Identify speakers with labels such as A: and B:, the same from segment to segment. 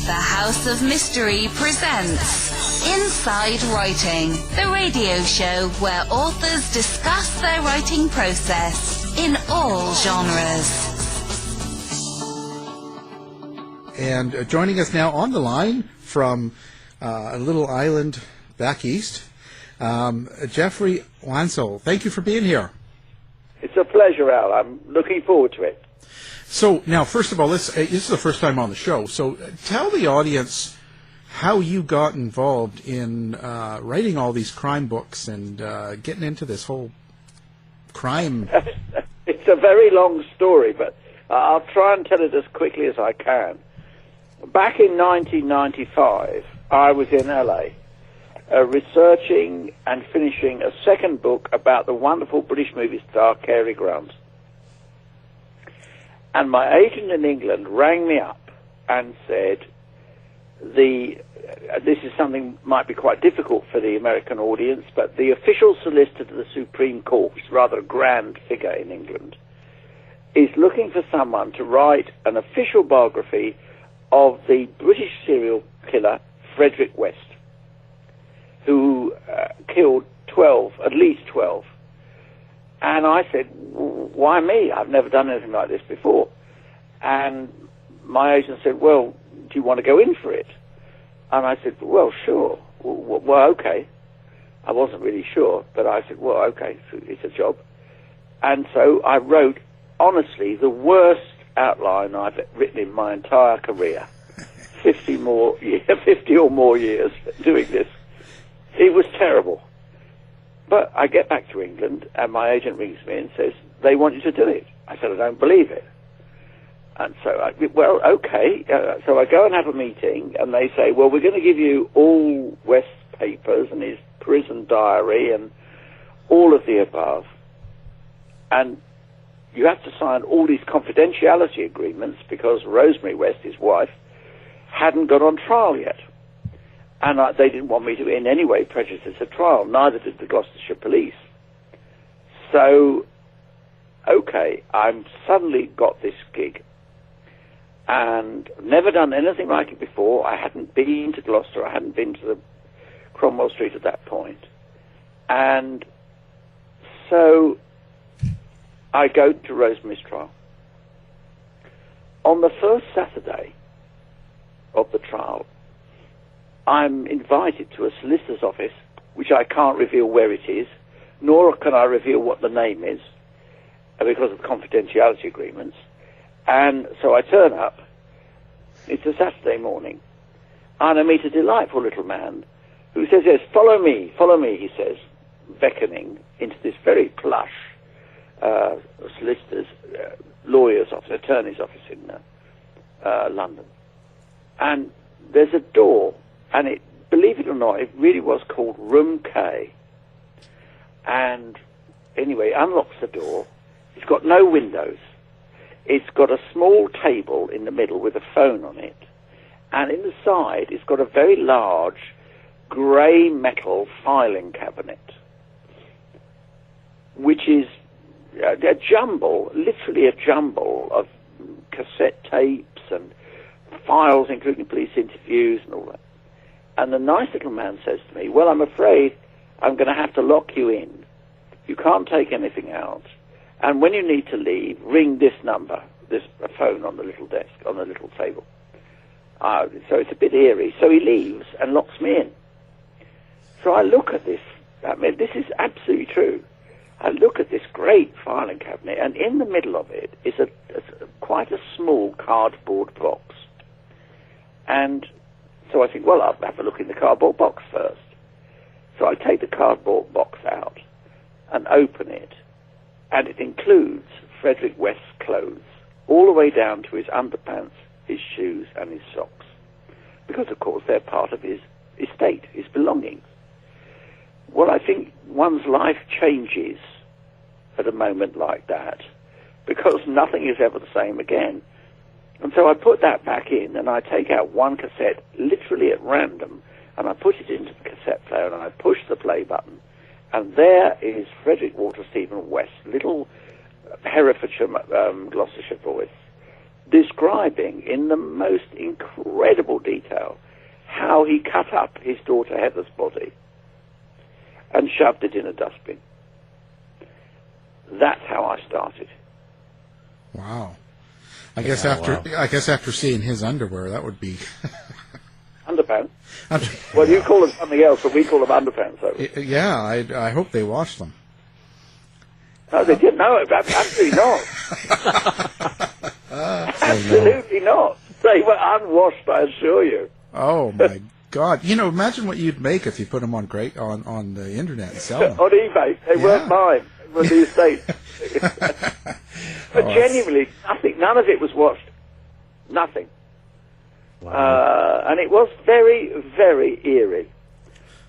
A: The House of Mystery presents Inside Writing, the radio show where authors discuss their writing process in all genres.
B: And joining us now on the line from a little island back east, Geoffrey Wansell. Thank you for being here.
C: It's a pleasure, Al. I'm looking forward to it.
B: So, now, first of all, this is the first time on the show, so tell the audience how you got involved in writing all these crime books and getting into this whole crime.
C: It's a very long story, but I'll try and tell it as quickly as I can. Back in 1995, I was in LA researching and finishing a second book about the wonderful British movie star Cary Grant. And my agent in England rang me up and said, this is something might be quite difficult for the American audience, but the official solicitor to the Supreme Court, which is rather a grand figure in England, is looking for someone to write an official biography of the British serial killer Frederick West, who killed at least 12. And I said, why me? I've never done anything like this before. And my agent said, well, do you want to go in for it? And I said, well, sure. Well, okay. I wasn't really sure, but I said, well, okay, so it's a job. And so I wrote, honestly, the worst outline I've written in my entire career. 50 or more years doing this. It was terrible. But I get back to England, and my agent rings me and says, they want you to do it. I said, I don't believe it. And so okay. So I go and have a meeting, and they say, well, we're going to give you all West's papers and his prison diary and all of the above. And you have to sign all these confidentiality agreements because Rosemary West, his wife, hadn't got on trial yet. And they didn't want me to in any way prejudice a trial, neither did the Gloucestershire police. So, okay, I'm suddenly got this gig. And never done anything like it before. I hadn't been to Gloucester, I hadn't been to the Cromwell Street at that point. And so I go to Rosemary's trial. On the first Saturday of the trial, I'm invited to a solicitor's office, which I can't reveal where it is, nor can I reveal what the name is, because of confidentiality agreements. And so I turn up. It's a Saturday morning, and I meet a delightful little man who says, yes, follow me, he says, beckoning into this very plush solicitor's, lawyer's office, attorney's office in London. And there's a door. And it, believe it or not, it really was called Room K. And anyway, unlocks the door. It's got no windows. It's got a small table in the middle with a phone on it. And in the side, it's got a very large grey metal filing cabinet, which is a jumble, literally a jumble of cassette tapes and files, including police interviews and all that. And the nice little man says to me, well, I'm afraid I'm going to have to lock you in. You can't take anything out. And when you need to leave, ring this number, this phone on the little desk, on the little table. So it's a bit eerie. So he leaves and locks me in. So I look at this. I mean, this is absolutely true. I look at this great filing cabinet, and in the middle of it is quite a small cardboard box. And so I think, well, I'll have a look in the cardboard box first. So I take the cardboard box out and open it, and it includes Frederick West's clothes, all the way down to his underpants, his shoes, and his socks. Because, of course, they're part of his estate, his belongings. Well, I think one's life changes at a moment like that, because nothing is ever the same again. And so I put that back in, and I take out one cassette literally at random, and I put it into the cassette player, and I push the play button, and there is Frederick Walter Stephen West, little Herefordshire, Gloucestershire voice, describing in the most incredible detail how he cut up his daughter Heather's body and shoved it in a dustbin. That's how I started.
B: Wow. I guess after seeing his underwear, that would be
C: Underpants? Well, you call them something else, but we call them underpants. So.
B: Yeah, I hope they washed them.
C: No, they didn't. No, absolutely not. Absolutely not. They were unwashed, I assure you.
B: Oh my God! Imagine what you'd make if you put them on the internet and sell them
C: on eBay. They weren't mine. They were the estate. But genuinely, nothing. None of it was washed. Nothing. Wow. And it was very, very eerie.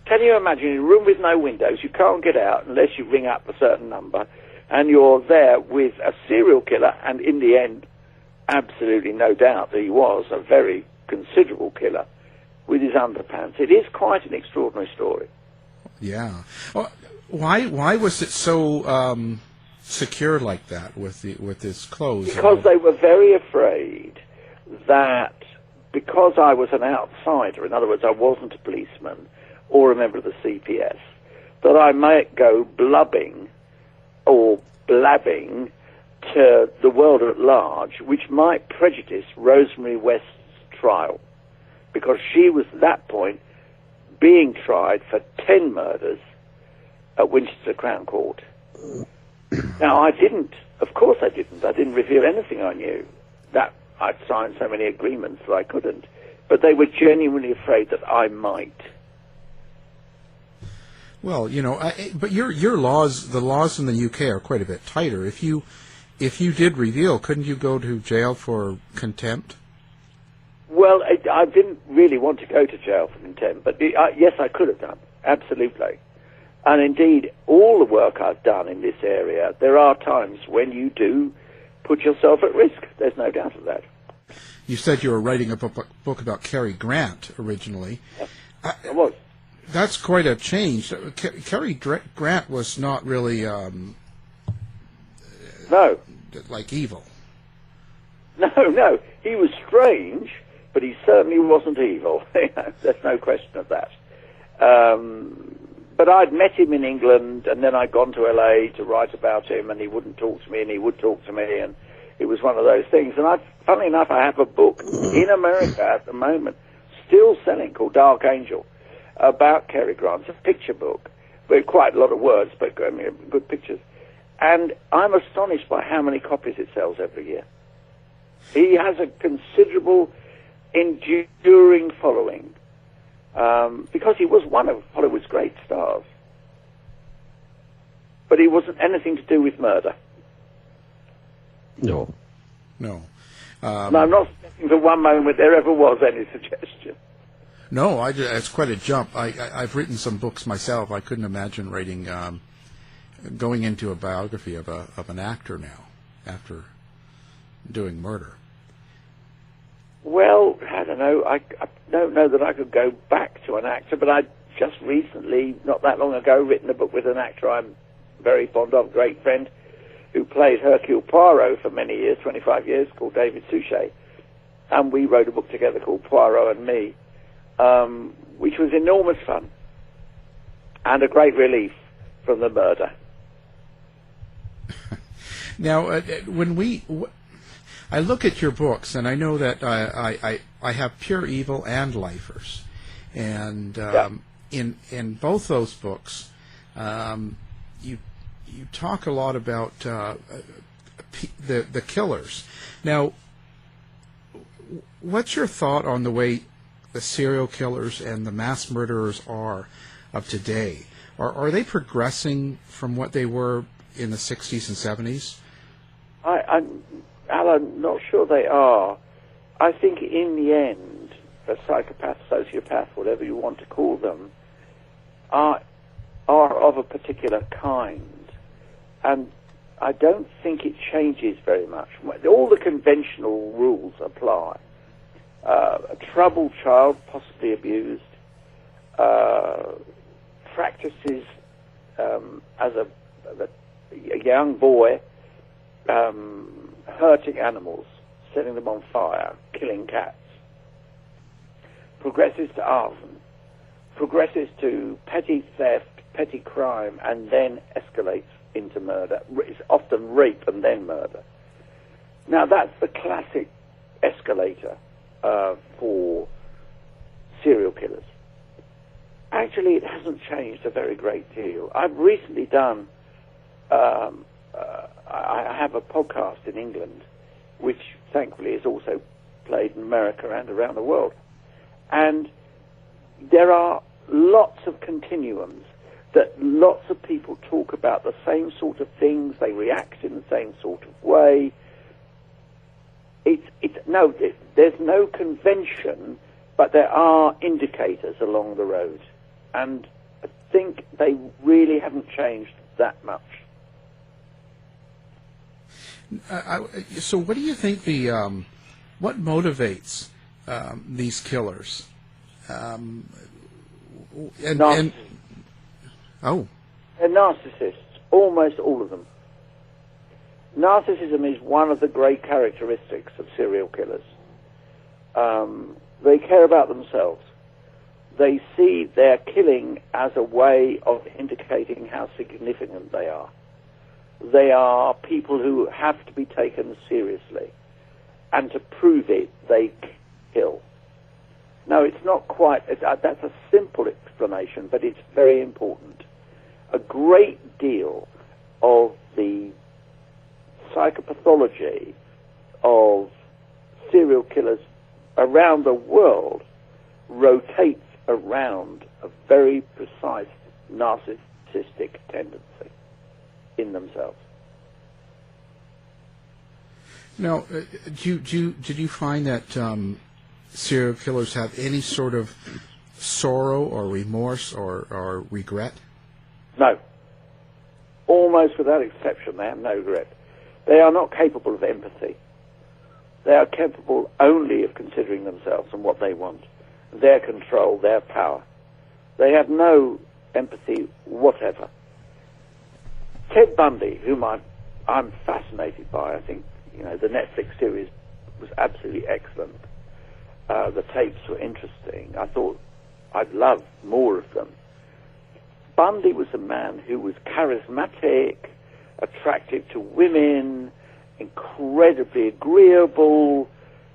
C: Can you imagine in a room with no windows? You can't get out unless you ring up a certain number, and you're there with a serial killer. And in the end, absolutely no doubt that he was a very considerable killer with his underpants. It is quite an extraordinary story.
B: Yeah. Well, why was it so secure like that with his clothes?
C: Because they were very afraid that because I was an outsider, in other words, I wasn't a policeman or a member of the CPS, that I might go blubbing or blabbing to the world at large, which might prejudice Rosemary West's trial, because she was at that point being tried for 10 murders at Winchester Crown Court. Now, I didn't reveal anything I knew. That I'd signed so many agreements that I couldn't. But they were genuinely afraid that I might.
B: Well, but your laws, the laws in the UK are quite a bit tighter. If you did reveal, couldn't you go to jail for contempt?
C: Well, I didn't really want to go to jail for contempt, but yes, I could have done, absolutely. And indeed, all the work I've done in this area, there are times when you do put yourself at risk. There's no doubt of that.
B: You said you were writing a book about Cary Grant originally.
C: Yes, I was.
B: That's quite a change. Cary Grant was not really
C: no,
B: like evil.
C: No, he was strange, but he certainly wasn't evil. There's no question of that. But I'd met him in England, and then I'd gone to LA to write about him, and he wouldn't talk to me, and he would talk to me, and it was one of those things. And funnily enough, I have a book in America at the moment, still selling, called Dark Angel, about Cary Grant. It's a picture book, with quite a lot of words, but good pictures. And I'm astonished by how many copies it sells every year. He has a considerable, enduring following, because he was one of Hollywood's great stars. But he wasn't anything to do with murder.
B: No.
C: No, I'm not suggesting for one moment there ever was any suggestion.
B: No, it's quite a jump. I've written some books myself. I couldn't imagine writing, going into a biography of an actor now after doing murder.
C: Well, I don't know. I don't know that I could go back to an actor, but I just recently, not that long ago, written a book with an actor I'm very fond of, great friend, who played Hercule Poirot for many years, 25 years, called David Suchet. And we wrote a book together called Poirot and Me, which was enormous fun and a great relief from the murder.
B: Now, I look at your books, and I know that I have Pure Evil and Lifers, and in both those books, you talk a lot about the killers. Now, what's your thought on the way the serial killers and the mass murderers are of today? Are they progressing from what they were in the 60s and 70s?
C: I'm not sure they are. I think in the end, a psychopath, sociopath, whatever you want to call them, are of a particular kind. And I don't think it changes very much. All the conventional rules apply. A troubled child, possibly abused, practices as a young boy hurting animals, setting them on fire, killing cats, progresses to arson, progresses to petty theft, petty crime, and then escalates into murder. It's often rape and then murder. Now, that's the classic escalator for serial killers. Actually, it hasn't changed a very great deal. I've recently done, I have a podcast in England, which thankfully is also played in America and around the world. And there are lots of continuums that lots of people talk about the same sort of things, they react in the same sort of way. There's no convention, but there are indicators along the road. And I think they really haven't changed that much.
B: So what do you think what motivates these killers?
C: Narcissists. They're narcissists, almost all of them. Narcissism is one of the great characteristics of serial killers. They care about themselves. They see their killing as a way of indicating how significant they are. They are people who have to be taken seriously. And to prove it, they kill. No, it's not quite, that's a simple explanation, but it's very important. A great deal of the psychopathology of serial killers around the world rotates around a very precise narcissistic tendency in themselves.
B: Now, did you find that serial killers have any sort of sorrow or remorse or regret?
C: No. Almost without exception, they have no regret. They are not capable of empathy. They are capable only of considering themselves and what they want, their control, their power. They have no empathy whatever. Ted Bundy, whom I'm fascinated by, I think, the Netflix series was absolutely excellent. The tapes were interesting. I thought I'd love more of them. Bundy was a man who was charismatic, attractive to women, incredibly agreeable,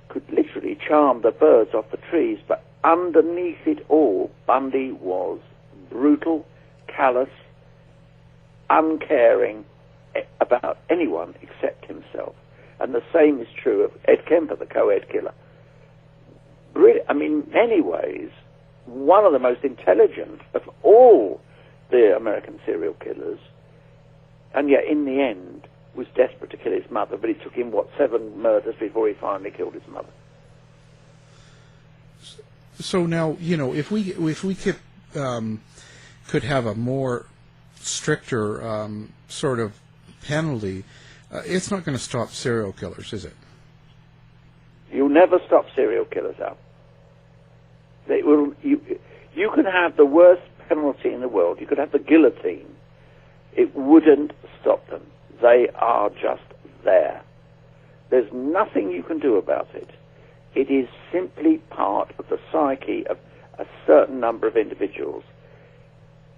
C: could literally charm the birds off the trees, but underneath it all, Bundy was brutal, callous, uncaring about anyone except himself. And the same is true of Ed Kemper, the co-ed killer. Really, in many ways, one of the most intelligent of all the American serial killers, and yet in the end was desperate to kill his mother, but it took him, 7 murders before he finally killed his mother.
B: So now, if we could have a more stricter sort of penalty, it's not going to stop serial killers, is it?
C: You'll never stop serial killers out. They will. You can have the worst penalty in the world. You could have the guillotine. It wouldn't stop them. They are just there. There's nothing you can do about it. It is simply part of the psyche of a certain number of individuals.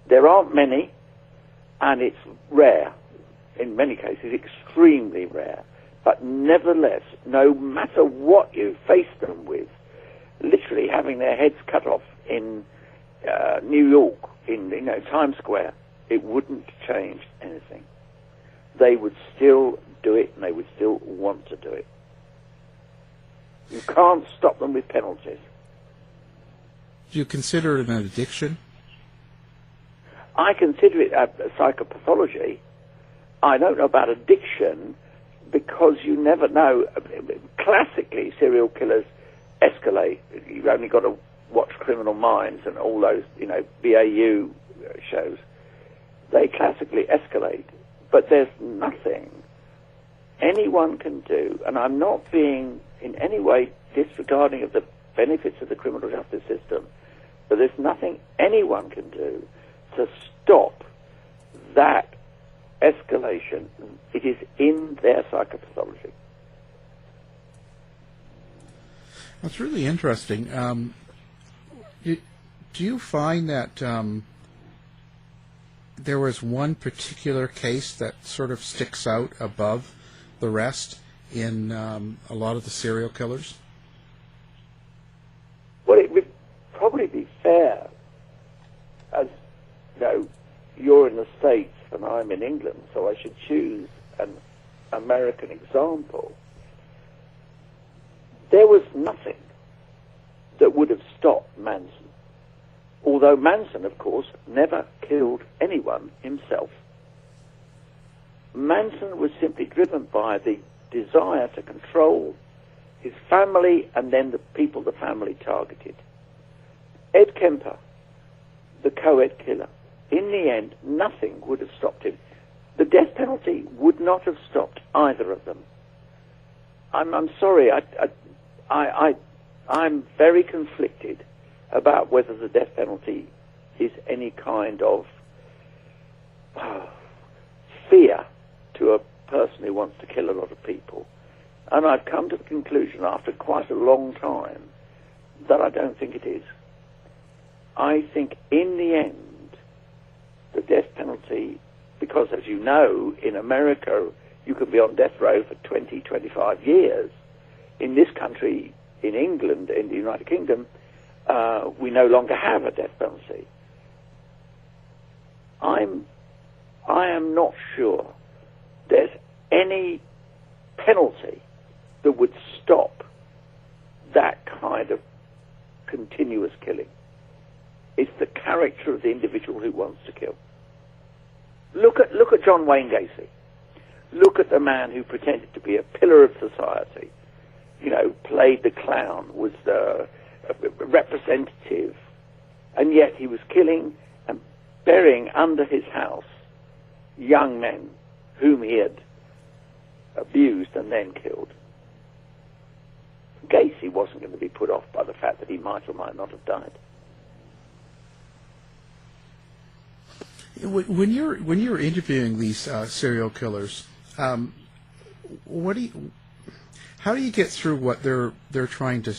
C: There aren't many, and it's rare. In many cases, extremely rare. But nevertheless, no matter what you face them with, literally having their heads cut off in New York, in Times Square, it wouldn't change anything. They would still do it, and they would still want to do it. You can't stop them with penalties.
B: Do you consider it an addiction?
C: I consider it a psychopathology. I don't know about addiction, because you never know. Classically, serial killers escalate. You've only got to watch Criminal Minds and all those, BAU shows. They classically escalate. But there's nothing anyone can do, and I'm not being in any way disregarding of the benefits of the criminal justice system, but there's nothing anyone can do to stop that escalation. It is in their psychopathology.
B: That's really interesting. Do you find that there was one particular case that sort of sticks out above the rest in a lot of the serial killers?
C: Well, it would probably be fair, as you're in the States and I'm in England, so I should choose an American example. There was nothing that would have stopped Manson. Although Manson, of course, never killed anyone himself. Manson was simply driven by the desire to control his family and then the people the family targeted. Ed Kemper, the co-ed killer, in the end, nothing would have stopped him. The death penalty would not have stopped either of them. I'm sorry, I'm very conflicted about whether the death penalty is any kind of fear to a person who wants to kill a lot of people. And I've come to the conclusion after quite a long time that I don't think it is. I think in the end, the death penalty, because as you know, in America, you can be on death row for 20, 25 years. In this country, in England, in the United Kingdom, we no longer have a death penalty. I am not sure there's any penalty that would stop that kind of continuous killing. It's the character of the individual who wants to kill. Look at John Wayne Gacy. Look at the man who pretended to be a pillar of society. Played the clown, was a representative, and yet he was killing and burying under his house young men whom he had abused and then killed. Gacy wasn't going to be put off by the fact that he might or might not have died.
B: When you're interviewing these serial killers, how do you get through what they're trying to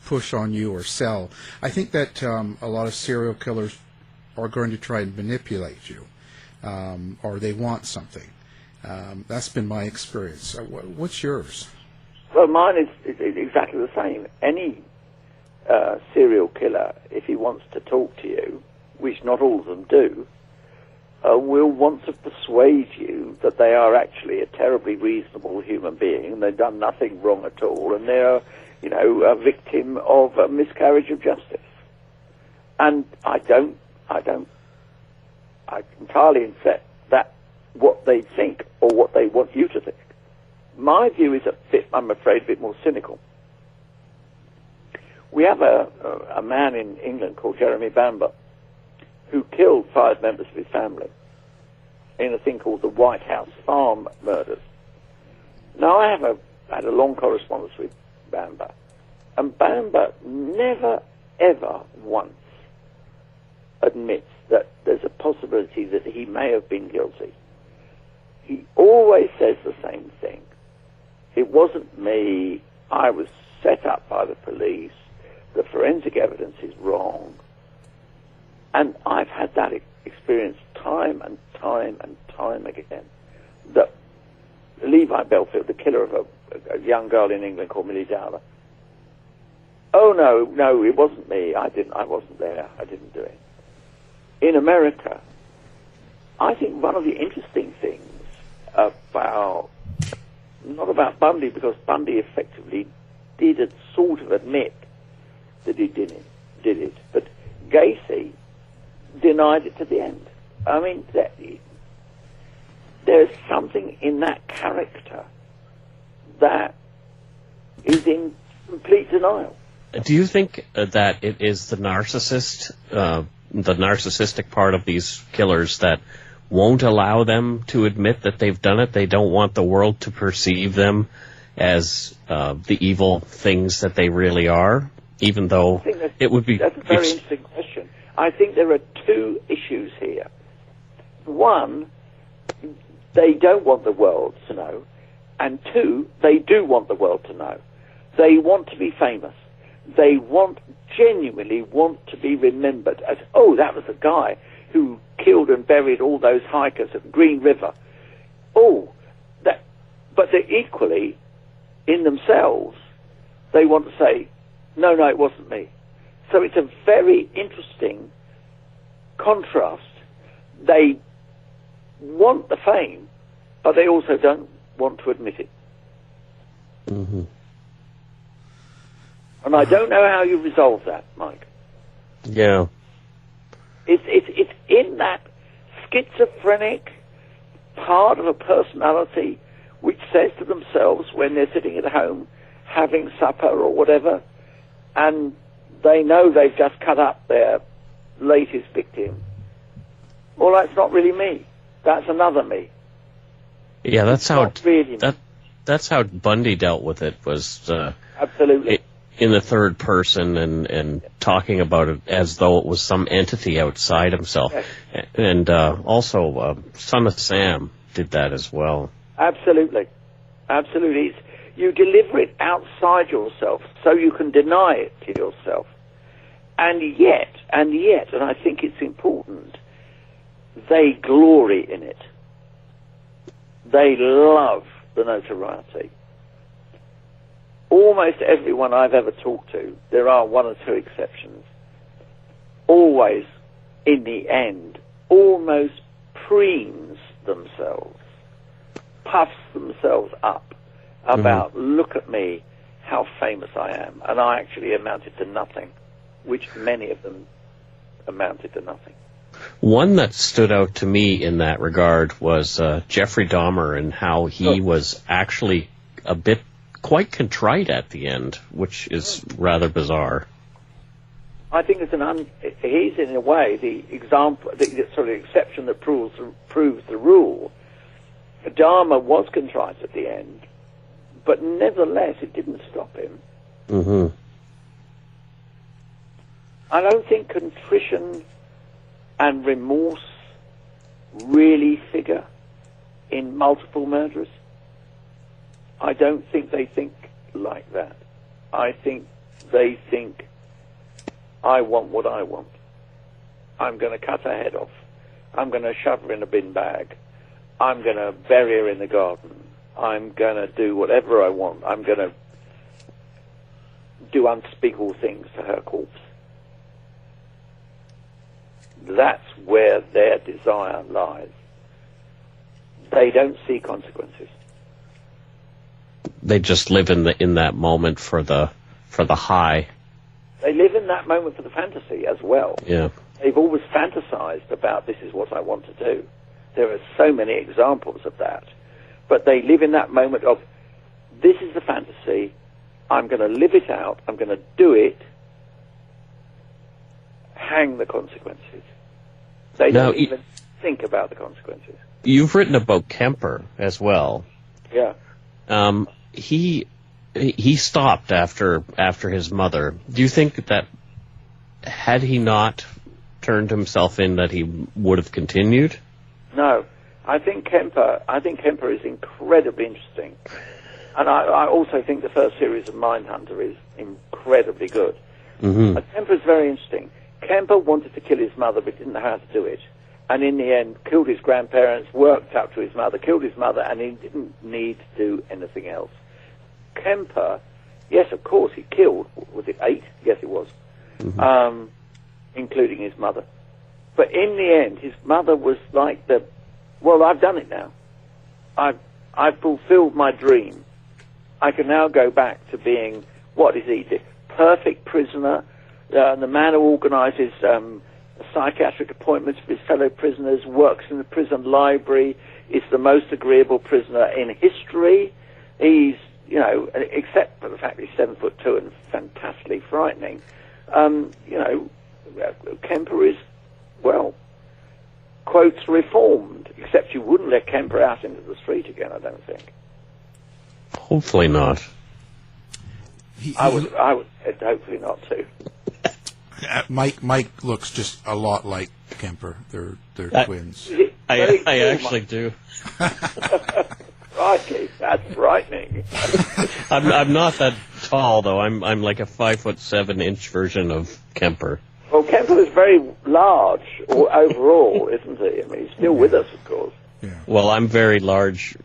B: push on you or sell? I think that a lot of serial killers are going to try and manipulate you, or they want something. That's been my experience. What's yours?
C: Well, mine is exactly the same. Any serial killer, if he wants to talk to you, which not all of them do, will want to persuade you that they are actually a terribly reasonable human being and they've done nothing wrong at all, and they're, a victim of a miscarriage of justice. And I entirely accept that what they think or what they want you to think. My view is I'm afraid, a bit more cynical. We have a man in England called Jeremy Bamber who killed 5 members of his family in a thing called the White House Farm murders. Now, I had a long correspondence with Bamber, and Bamber never, ever once admits that there's a possibility that he may have been guilty. He always says the same thing. It wasn't me. I was set up by the police. The forensic evidence is wrong. And I've had that experience time and time and time again. That Levi Belfield, the killer of a young girl in England called Millie Dowler. Oh, no, it wasn't me. I wasn't there. I didn't do it. In America, I think one of the interesting things not about Bundy, because Bundy effectively did sort of admit that he did it, but Gacy denied it to the end. I mean, there's something in that character that is in complete denial.
D: Do you think that it is the narcissistic part of these killers that won't allow them to admit that they've done it? They don't want the world to perceive them as the evil things that they really are, even though it would be...
C: That's a very interesting question. I think there are 2 issues here. One, they don't want the world to know, and 2, they do want the world to know. They want to be famous. They genuinely want to be remembered as, oh, that was the guy who killed and buried all those hikers at Green River. Oh, but they're equally, in themselves, they want to say, no, it wasn't me. So it's a very interesting contrast. They want the fame, but they also don't want to admit it.
D: Mm-hmm.
C: And I don't know how you resolve that, Mike.
D: Yeah.
C: It's in that schizophrenic part of a personality which says to themselves when they're sitting at home having supper or whatever, and they know they've just cut up their latest victim. Well, that's not really me. That's another me.
D: Yeah, that's how
C: really
D: that's how Bundy dealt with it, was
C: absolutely
D: in the third person and talking about it as though it was some entity outside himself. Yes. And also Son of Sam did that as well. Absolutely.
C: You deliver it outside yourself so you can deny it to yourself. And yet, and I think it's important, they glory in it. They love the notoriety. Almost everyone I've ever talked to, there are one or two exceptions, always, in the end, almost preens themselves, puffs themselves up about, look at me, how famous I am. And I actually amounted to nothing, which many of them amounted to nothing.
D: One that stood out to me in that regard was Geoffrey Dahmer, and how he was actually quite contrite at the end, which is rather bizarre.
C: I think he's in a way the example, the sort of exception that proves the rule. Dahmer was contrite at the end, but nevertheless it didn't stop him.
D: Mm-hmm.
C: I don't think contrition and remorse really figure in multiple murderers. I don't think they think like that. I think they think, I want what I want. I'm going to cut her head off. I'm going to shove her in a bin bag. I'm going to bury her in the garden. I'm going to do whatever I want. I'm going to do unspeakable things to her corpse. That's where their desire lies. They don't see consequences.
D: They just live in that moment for the high.
C: They live in that moment for the fantasy as well.
D: Yeah.
C: They've always fantasized about, this is what I want to do. There are so many examples of that. But they live in that moment of, this is the fantasy, I'm going to live it out, I'm going to do it, hang the consequences. They don't even think about the consequences.
D: You've written about Kemper as well.
C: Yeah.
D: He stopped after his mother. Do you think that had he not turned himself in, that he would have continued?
C: No. I think Kemper is incredibly interesting. And I also think the first series of Mindhunter is incredibly good.
D: Mm-hmm.
C: Kemper is very interesting. Kemper wanted to kill his mother but didn't know how to do it. And in the end, killed his grandparents, worked up to his mother, killed his mother, and he didn't need to do anything else. Kemper, yes, of course, he killed, was it 8? Yes, it was, including his mother. But in the end, his mother was like well, I've done it now. I've fulfilled my dream. I can now go back to being, what is he, the perfect prisoner, the man who organizes psychiatric appointments for his fellow prisoners, works in the prison library, is the most agreeable prisoner in history. He's, except for the fact that he's 7'2" and fantastically frightening, Kemper is, well, quotes, reformed, except you wouldn't let Kemper out into the street again, I don't think.
D: Hopefully not.
C: I would hopefully not too.
B: Mike looks just a lot like Kemper. They're twins.
D: I actually do.
C: Crikey, that's frightening.
D: I'm not that tall, though. I'm like a 5'7" version of Kemper.
C: Well, Kemper was very large overall, isn't he? I mean, he's still with us, of course.
B: Yeah.
D: Well, I'm very large,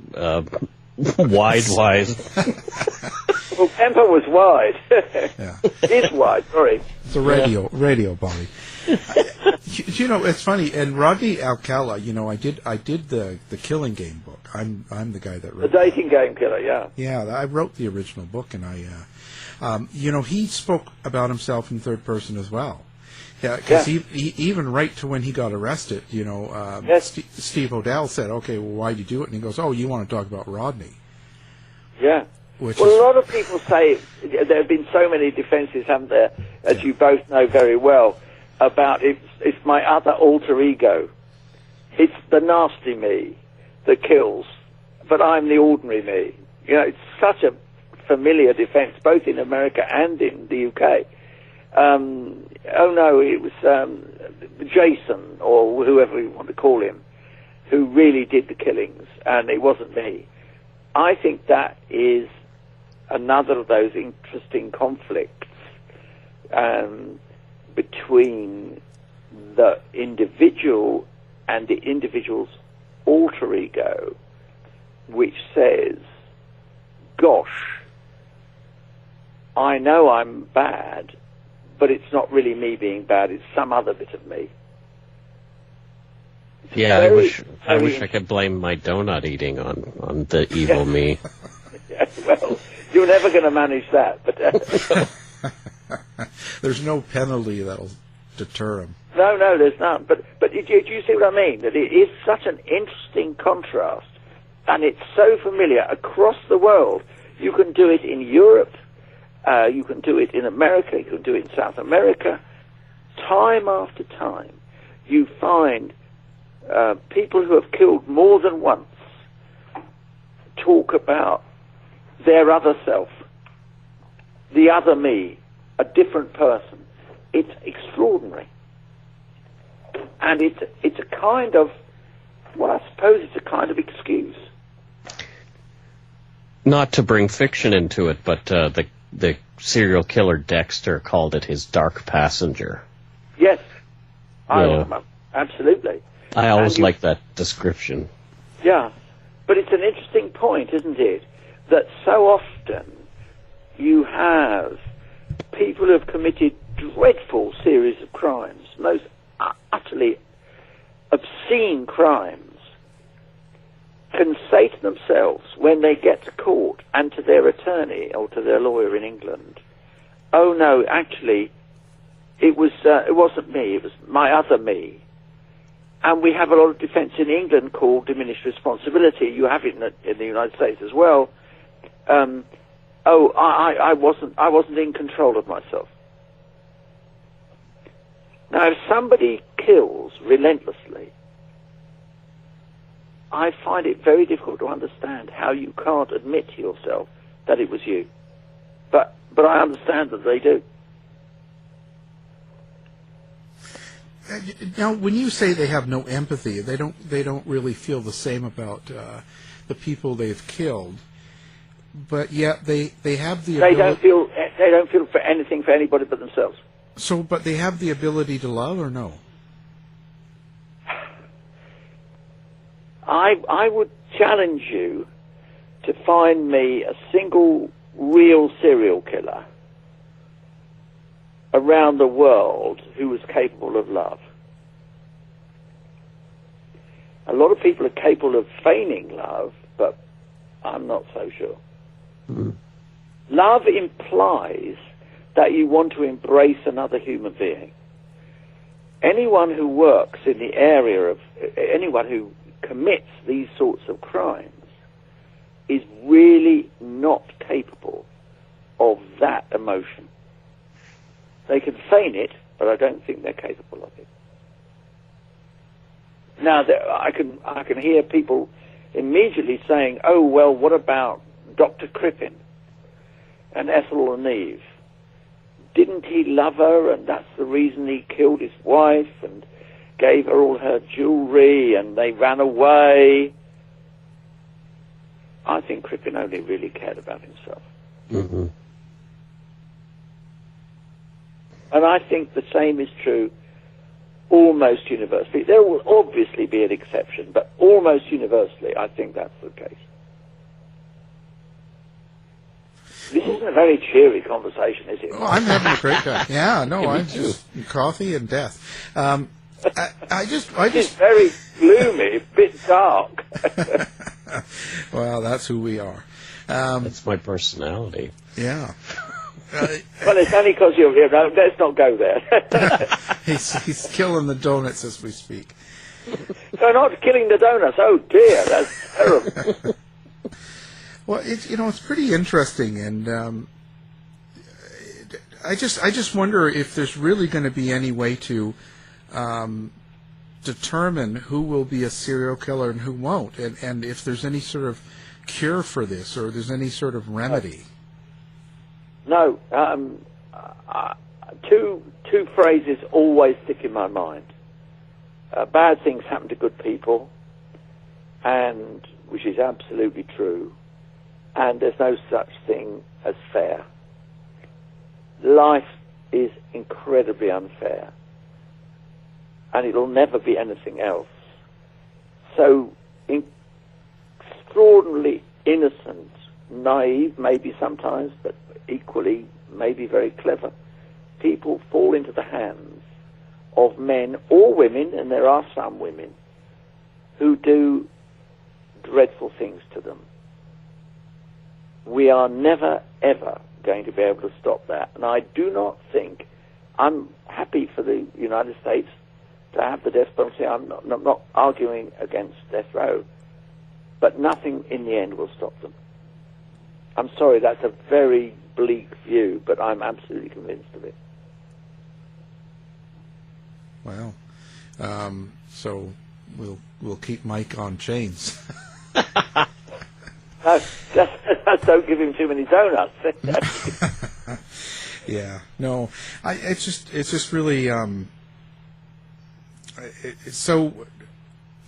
D: wide-wise.
C: Well, Kemper was wide.
B: Yeah.
C: Is wide, sorry.
B: It's a radio body. You know, it's funny. And Rodney Alcala, you know, I did the Killing Game book. I'm the guy that wrote
C: The dating game killer, yeah.
B: Yeah, I wrote the original book, and you know, he spoke about himself in third person as well. Yeah, because he even right to when he got arrested, you know, Steve Odell said, "Okay, well, why'd you do it?" And he goes, "Oh, you want to talk about Rodney?"
C: Yeah. Well, a lot of people say there have been so many defences, haven't there, as you both know very well, about it's my other alter ego. It's the nasty me that kills, but I'm the ordinary me. You know, it's such a familiar defence, both in America and in the UK. Oh no, it was Jason, or whoever you want to call him, who really did the killings, and it wasn't me. I think that is another of those interesting conflicts between the individual and the individual's alter ego, which says, gosh, I know I'm bad, but it's not really me being bad, it's some other bit of me.
D: Yeah, I wish I could blame my donut eating on the evil me.
C: Yeah, well, you're never going to manage that. But
B: there's no penalty that'll deter him.
C: No, there's none. But do you see what I mean? That it is such an interesting contrast, and it's so familiar across the world. You can do it in Europe, you can do it in America, you can do it in South America. Time after time, you find people who have killed more than once talk about their other self, the other me, a different person. It's extraordinary. And it's a kind of, well, I suppose it's a kind of excuse.
D: Not to bring fiction into it, but the serial killer Dexter called it his dark passenger.
C: Yes, absolutely.
D: I always like that description.
C: Yeah, but it's an interesting point, isn't it? That so often you have people who have committed dreadful series of crimes, most utterly obscene crimes, can say to themselves when they get to court and to their attorney or to their lawyer in England, "Oh no, actually, it wasn't me. It was my other me." And we have a lot of defence in England called diminished responsibility. You have it in the United States as well. I wasn't in control of myself. Now, if somebody kills relentlessly, I find it very difficult to understand how you can't admit to yourself that it was you. But I understand that they do.
B: Now, when you say they have no empathy, they don't really feel the same about the people they've killed, but yet they have the ability.
C: They don't feel for anything for anybody but themselves.
B: So, but they have the ability to love, or no?
C: I would challenge you to find me a single real serial killer around the world who was capable of love. A lot of people are capable of feigning love, but I'm not so sure. Mm-hmm. Love implies that you want to embrace another human being. Anyone who works in the area of, anyone who commits these sorts of crimes is really not capable of that emotion. They can feign it, but I don't think they're capable of it. Now, I can hear people immediately saying, "Oh, well, what about Dr. Crippen and Ethel and Eve? Didn't he love her, and that's the reason he killed his wife and gave her all her jewelry, and they ran away?" I think Crippen only really cared about himself.
D: Mm-hmm.
C: And I think the same is true almost universally. There will obviously be an exception, but almost universally, I think that's the case. This isn't a very cheery conversation, is it?
B: Oh, I'm having a great time. Yeah, no, I'm just coffee and death. I just
C: It's very gloomy, a bit dark.
B: Well, that's who we are.
D: That's my personality.
B: Yeah.
C: Well, it's only because you're here. No, let's not go there.
B: He's killing the donuts as we speak.
C: So not killing the donuts. Oh dear, that's terrible.
B: Well, it's pretty interesting, and I just wonder if there's really going to be any way to determine who will be a serial killer and who won't, and if there's any sort of cure for this, or there's any sort of remedy.
C: No, two phrases always stick in my mind. Bad things happen to good people, and which is absolutely true. And there's no such thing as fair. Life is incredibly unfair, and it'll never be anything else. So extraordinarily innocent, naive, maybe sometimes, but equally maybe very clever people fall into the hands of men or women, and there are some women, who do dreadful things to them. We are never, ever going to be able to stop that. And I do not think, I'm happy for the United States to have the death penalty. I'm not arguing against death row. But nothing in the end will stop them. I'm sorry, that's a very bleak view, but I'm absolutely convinced of it.
B: Well, so we'll keep Mike on chains.
C: No, just don't give him too many donuts.
B: Yeah, no, it's just really. So,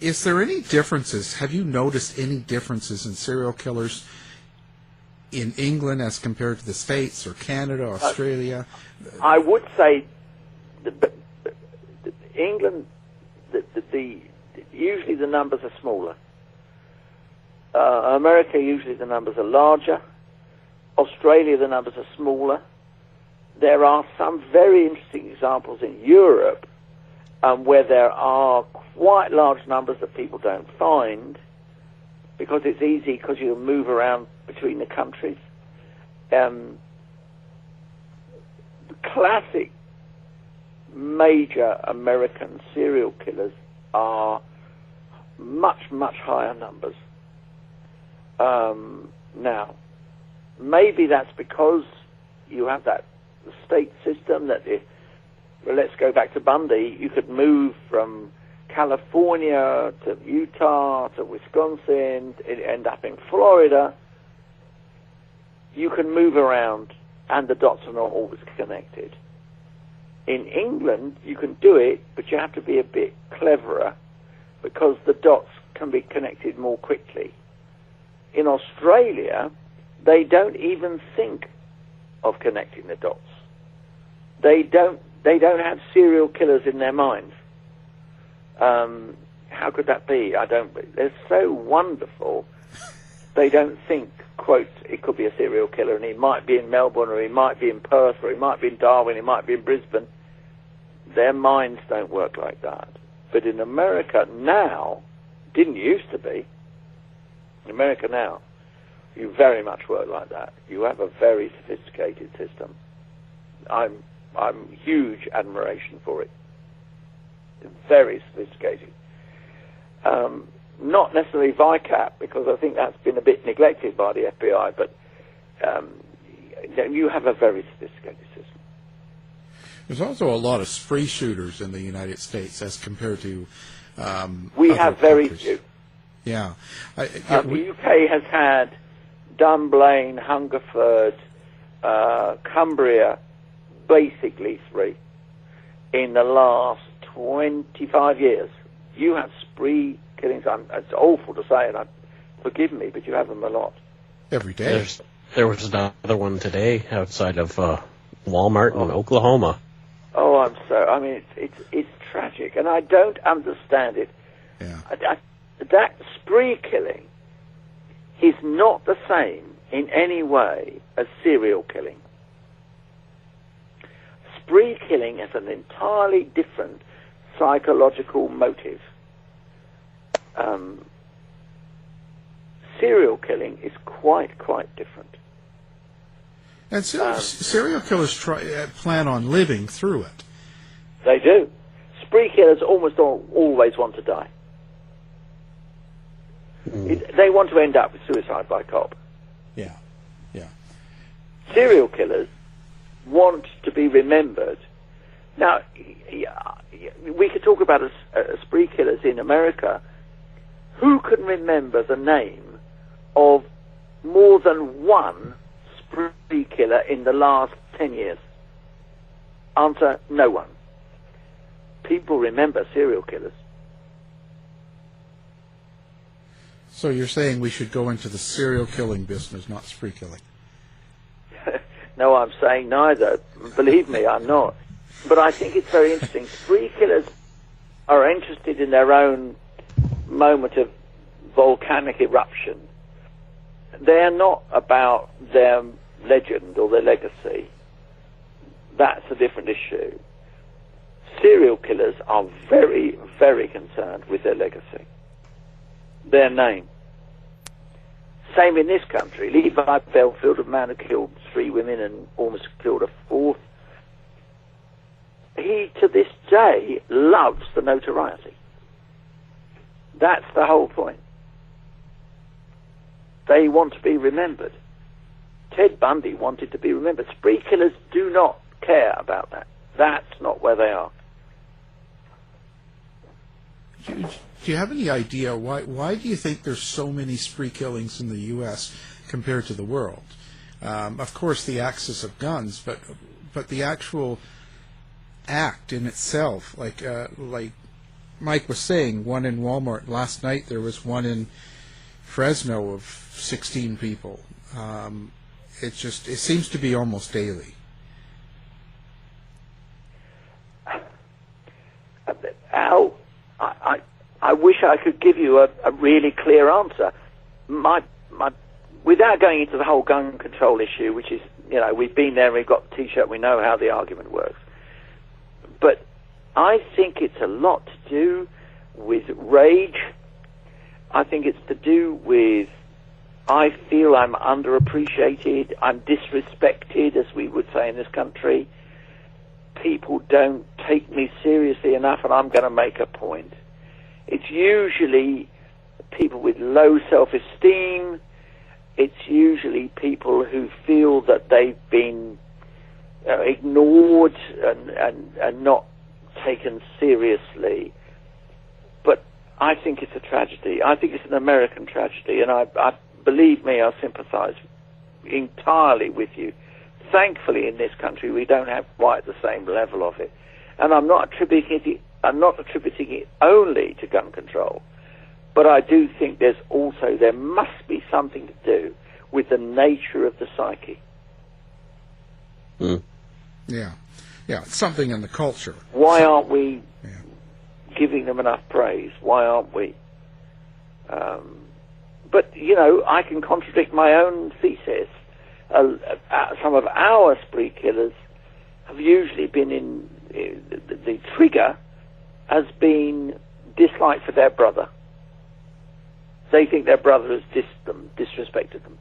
B: is there any differences? Have you noticed any differences in serial killers in England as compared to the States or Canada, Australia?
C: I would say England, usually the numbers are smaller. America, usually the numbers are larger. Australia, the numbers are smaller. There are some very interesting examples in Europe where there are quite large numbers that people don't find because it's easy because you move around between the countries. The classic major American serial killers are much, much higher numbers. Now, maybe that's because you have that state system that let's go back to Bundy, you could move from California to Utah to Wisconsin, end up in Florida. You can move around and the dots are not always connected. In England, you can do it, but you have to be a bit cleverer because the dots can be connected more quickly. In Australia, they don't even think of connecting the dots. They don't have serial killers in their minds. How could that be? They're so wonderful. They don't think, quote, it could be a serial killer and he might be in Melbourne or he might be in Perth or he might be in Darwin, he might be in Brisbane. Their minds don't work like that. But in America now, didn't used to be, in America now, you very much work like that. You have a very sophisticated system. I'm huge admiration for it. Very sophisticated. Not necessarily VICAP, because I think that's been a bit neglected by the FBI, but you have a very sophisticated system.
B: There's also a lot of spree shooters in the United States as compared to
C: we
B: other
C: have very
B: countries.
C: few.
B: Yeah.
C: The UK has had Dunblane, Hungerford, Cumbria, basically 3 in the last 25 years. You have spree killings. It's awful to say, and forgive me, but you have them a lot.
B: Every day.
D: There was another one today outside of Walmart in Oklahoma.
C: Oh, I mean, it's tragic, and I don't understand it.
B: Yeah.
C: That spree killing is not the same in any way as serial killing. Spree killing has an entirely different psychological motive. Serial killing is quite different.
B: And serial killers plan on living through it.
C: They do. Spree killers almost always want to die. They want to end up with suicide by cop.
B: Yeah.
C: Serial killers want to be remembered. Now, we could talk about spree killers in America. Who can remember the name of more than one spree killer in the last 10 years? Answer, no one. People remember serial killers.
B: So you're saying we should go into the serial killing business, not spree killing?
C: No, I'm saying neither. Believe me, I'm not. But I think it's very interesting. Spree killers are interested in their own moment of volcanic eruption. They are not about their legend or their legacy. That's a different issue. Serial killers are very, very concerned with their legacy, their name. Same in this country. Levi Belfield, a man who killed 3 women and almost killed a 4th, he, to this day, loves the notoriety. That's the whole point. They want to be remembered. Ted Bundy wanted to be remembered. Spree killers do not care about that. That's not where they are.
B: Do you have any idea why do you think there's so many spree killings in the U.S. compared to the world? Of course, the axis of guns, but the actual act in itself, like Mike was saying, one in Walmart last night. There was one in Fresno of 16 people. It seems to be almost daily.
C: Al, I wish I could give you a really clear answer. Without going into the whole gun control issue, which is, we've been there, we've got the T-shirt, we know how the argument works. But I think it's a lot to do with rage. I think it's to do with, I feel I'm underappreciated, I'm disrespected, as we would say in this country. People don't take me seriously enough, and I'm going to make a point. It's usually people with low self-esteem. It's usually people who feel that they've been ignored and not taken seriously. But I think it's a tragedy. I think it's an American tragedy, and I believe me, I sympathize entirely with you. Thankfully, in this country, we don't have quite the same level of it. And I'm not attributing it only to gun control, but I do think there must be something to do with the nature of the psyche.
B: Yeah, it's something in the culture.
C: Why aren't we giving them enough praise? Why aren't we? But, I can contradict my own thesis. Some of our spree killers have usually been the trigger has been dislike for their brother. They think their brother has disrespected them.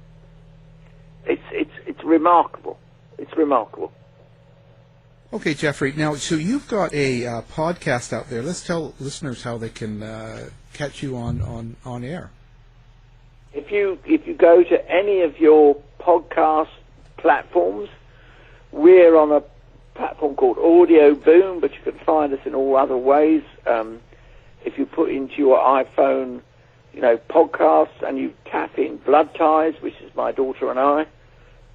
C: It's remarkable. It's remarkable.
B: Okay, Geoffrey. Now, so you've got a podcast out there. Let's tell listeners how they can catch you on air.
C: If you go to any of your podcast platforms, we're on a platform called Audio Boom, but you can find us in all other ways. If you put into your iPhone, podcasts, and you tap in Blood Ties, which is my daughter and I,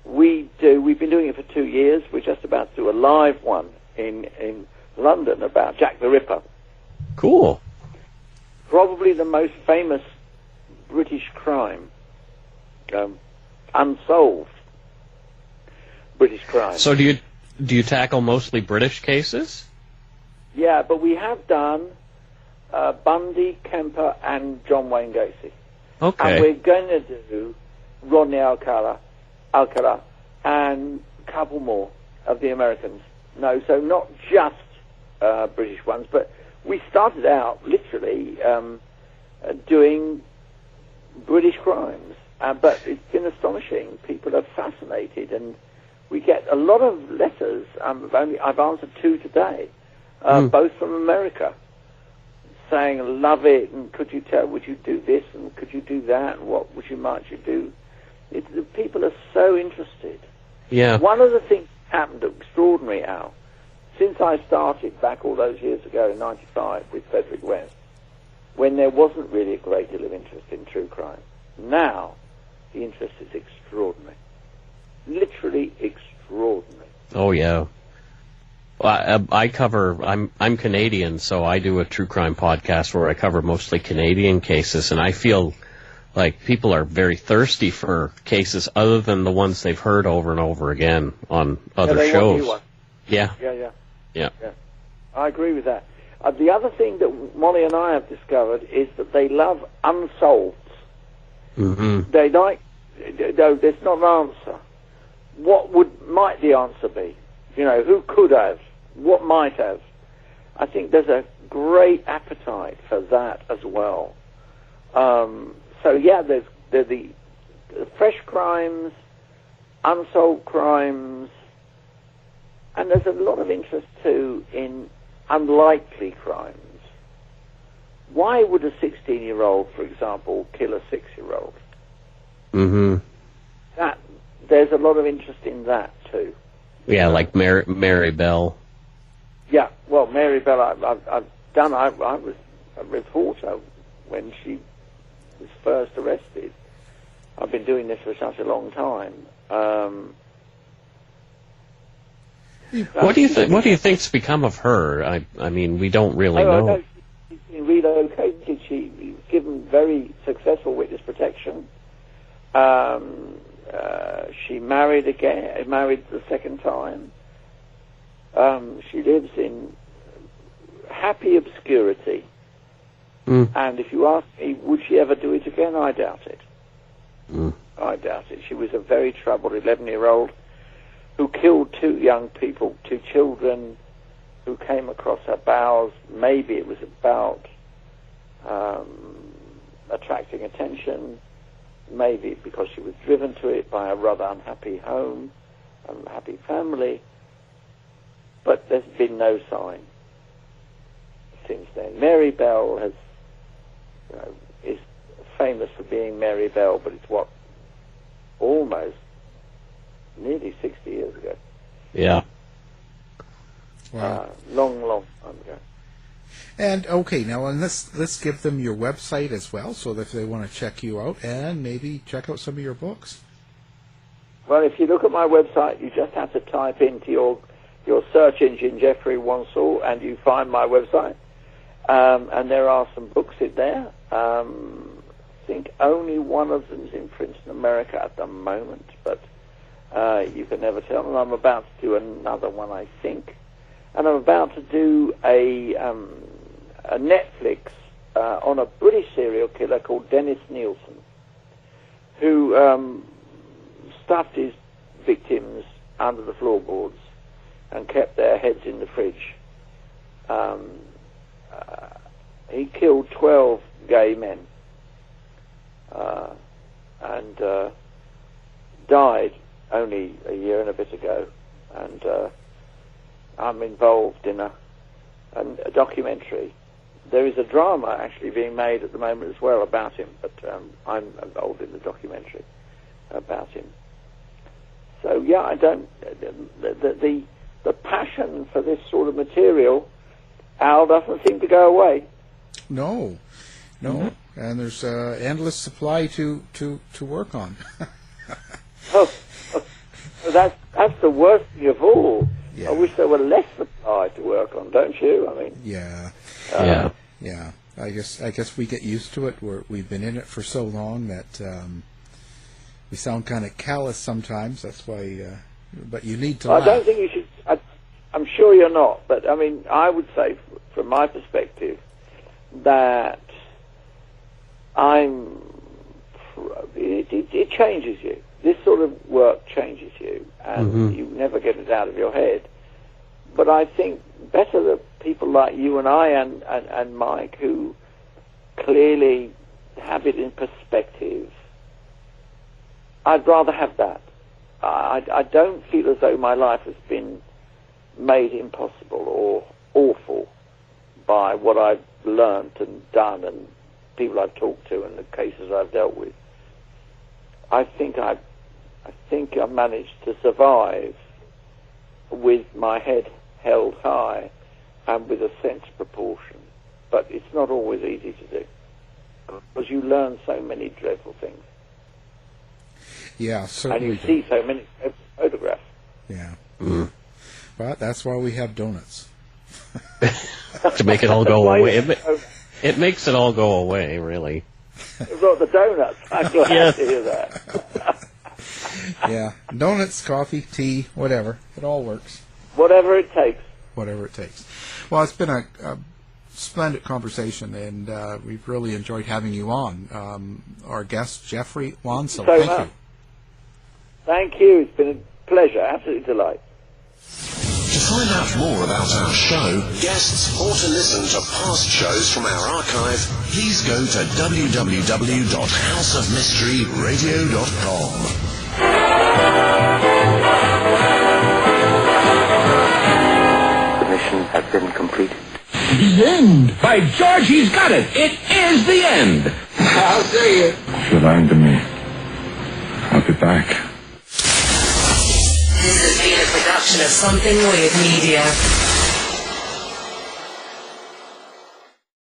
C: we've been doing it for 2 years. We're just about to do a live one in London about Jack the Ripper.
D: Cool.
C: Probably the most famous British crime, unsolved British crime.
D: So do Do you tackle mostly British cases?
C: Yeah, but we have done Bundy, Kemper, and John Wayne Gacy.
D: Okay.
C: And we're going to do Rodney Alcala, and a couple more of the Americans. No, so not just British ones, but we started out literally doing British crimes. But it's been astonishing. People are fascinated, and we get a lot of letters. I've answered 2 today, both from America, saying, love it, and would you do this, and could you do that, and what might you do? The people are so interested.
D: Yeah.
C: One of the things that happened extraordinary, Al, since I started back all those years ago in 95 with Frederick West, when there wasn't really a great deal of interest in true crime. Now, the interest is extraordinary. Literally extraordinary.
D: Oh, yeah. Well, I'm Canadian, so I do a true crime podcast where I cover mostly Canadian cases, and I feel like people are very thirsty for cases other than the ones they've heard over and over again on other shows. Yeah.
C: Yeah. I agree with that. The other thing that Molly and I have discovered is that they love unsolved.
D: Mm-hmm.
C: They like, no, there's not an answer. What might the answer be? Who could have? What might have? I think there's a great appetite for that as well. So yeah, there's the fresh crimes, unsolved crimes, and there's a lot of interest too in unlikely crimes. Why would a 16-year-old, for example, kill a 6-year-old?
D: Mm-hmm.
C: There's a lot of interest in that too.
D: Yeah, like Mary Bell.
C: Yeah, well, Mary Bell, I've done. I was a reporter when she was first arrested. I've been doing this for such a long time.
D: What do you think's become of her? I mean, we don't really know.
C: I know she's been relocated. She's given very successful witness protection. She married again. Married the second time. She lives in happy obscurity. And if you ask me, would she ever do it again? I doubt it. I doubt it. She was a very troubled 11-year-old who killed 2 young people, 2 children who came across her bowels. Maybe it was about attracting attention. Maybe because she was driven to it by a rather unhappy home, unhappy family. But there's been no sign since then. Mary Bell is famous for being Mary Bell, but it's almost nearly 60 years ago.
D: Yeah.
B: Wow.
C: Long time ago.
B: And okay, now and let's give them your website as well, so that if they want to check you out and maybe check out some of your books.
C: Well, if you look at my website, you just have to type into your search engine Geoffrey Wansell, and you find my website. And there are some books in there. I think only one of them is in print in America at the moment, but you can never tell. And I'm about to do another one, I think. And I'm about to do a Netflix on a British serial killer called Dennis Nielsen, who stuffed his victims under the floorboards and kept their heads in the fridge. He killed 12 gay men and died only a year and a bit ago. And I'm involved in a documentary. There is a drama actually being made at the moment as well about him, but I'm involved in the documentary about him. So yeah, I don't. The passion for this sort of material, Al, doesn't seem to go away.
B: No, mm-hmm. And there's endless supply to work on.
C: That's the worst thing of all.
B: Yeah.
C: I wish there were less supply to work on, don't you? I mean,
B: yeah. I guess we get used to it. We've been in it for so long that we sound kind of callous sometimes. That's why. But you need to.
C: I don't think you should. sure you're not, but I mean, I would say, from my perspective, that it changes you. This sort of work changes you, and you never get it out of your head. But I think better that people like you and I and Mike, who clearly have it in perspective, I'd rather have that. I don't feel as though my life has been made impossible or awful by what I've learnt and done and people I've talked to and the cases I've dealt with. I think I've managed to survive with my head held high and with a sense of proportion. But it's not always easy to do, because you learn so many dreadful things.
B: Yeah, certainly.
C: And you see so many photographs.
B: Yeah. But that's why we have donuts.
D: To make it all go away. It makes it all go away, really.
C: Well, the donuts. I'm glad to hear that.
B: Yeah. Donuts, coffee, tea, whatever. It all works.
C: Whatever it takes.
B: Whatever it takes. Well, it's been a splendid conversation, and we've really enjoyed having you on. Our guest, Geoffrey Wansell.
C: Thank
B: you.
C: Thank you. It's been a pleasure. Absolute delight.
E: To find out more about our show, guests, or to listen to past shows from our archive, please go to www.houseofmysteryradio.com.
C: The mission has been completed.
F: The end! By George, he's got it! It is the end! I'll see you.
G: If you're lying to me, I'll be back.
H: This has been a production of Something Weird Media.